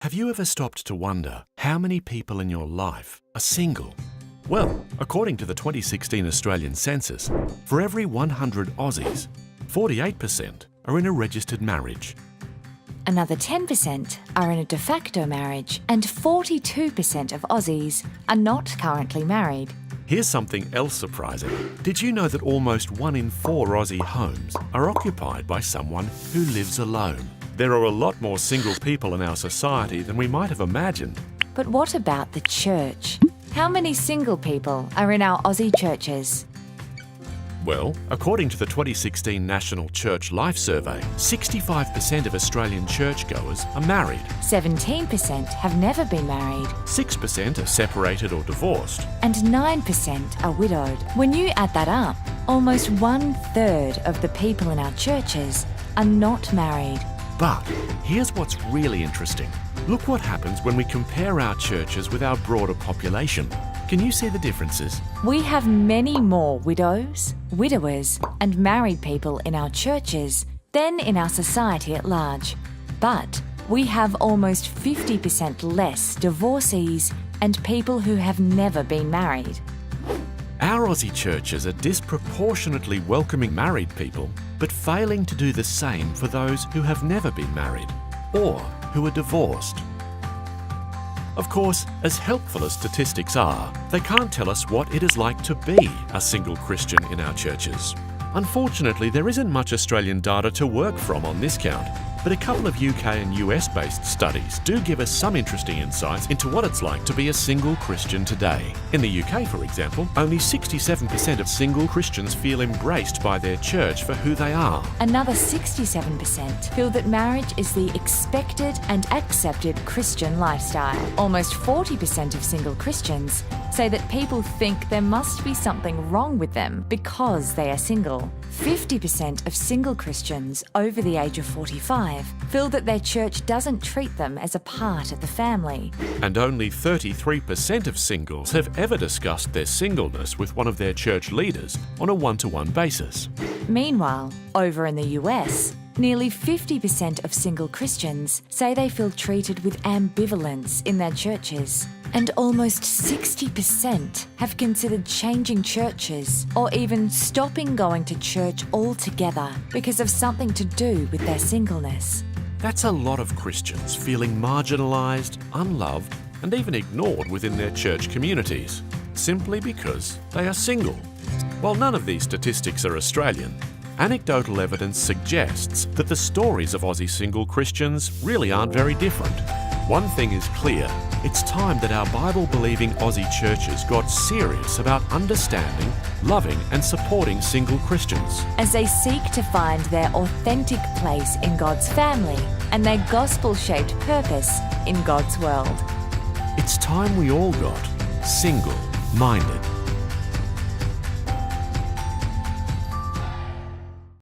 Have you ever stopped to wonder how many people in your life are single? Well, according to the 2016 Australian census, for every 100 Aussies, 48% are in a registered marriage. Another 10% are in a de facto marriage, and 42% of Aussies are not currently married. Here's something else surprising. Did you know that almost 1 in 4 Aussie homes are occupied by someone who lives alone? There are a lot more single people in our society than we might have imagined. But what about the church? How many single people are in our Aussie churches? Well, according to the 2016 National Church Life Survey, 65% of Australian churchgoers are married. 17% have never been married. 6% are separated or divorced. And 9% are widowed. When you add that up, almost 1/3 of the people in our churches are not married. But here's what's really interesting. Look what happens when we compare our churches with our broader population. Can you see the differences? We have many more widows, widowers, and married people in our churches than in our society at large. But we have almost 50% less divorcees and people who have never been married. Our Aussie churches are disproportionately welcoming married people, but failing to do the same for those who have never been married or who are divorced. Of course, as helpful as statistics are, they can't tell us what it is like to be a single Christian in our churches. Unfortunately, there isn't much Australian data to work from on this count, but a couple of UK and US-based studies do give us some interesting insights into what it's like to be a single Christian today. In the UK, for example, only 67% of single Christians feel embraced by their church for who they are. Another 67% feel that marriage is the expected and accepted Christian lifestyle. Almost 40% of single Christians say that people think there must be something wrong with them because they are single. 50% of single Christians over the age of 45 feel that their church doesn't treat them as a part of the family. And only 33% of singles have ever discussed their singleness with one of their church leaders on a one-to-one basis. Meanwhile, over in the US, nearly 50% of single Christians say they feel treated with ambivalence in their churches. And almost 60% have considered changing churches or even stopping going to church altogether because of something to do with their singleness. That's a lot of Christians feeling marginalised, unloved, and even ignored within their church communities, simply because they are single. While none of these statistics are Australian, anecdotal evidence suggests that the stories of Aussie single Christians really aren't very different. One thing is clear, it's time that our Bible-believing Aussie churches got serious about understanding, loving and supporting single Christians as they seek to find their authentic place in God's family and their gospel-shaped purpose in God's world. It's time we all got single-minded.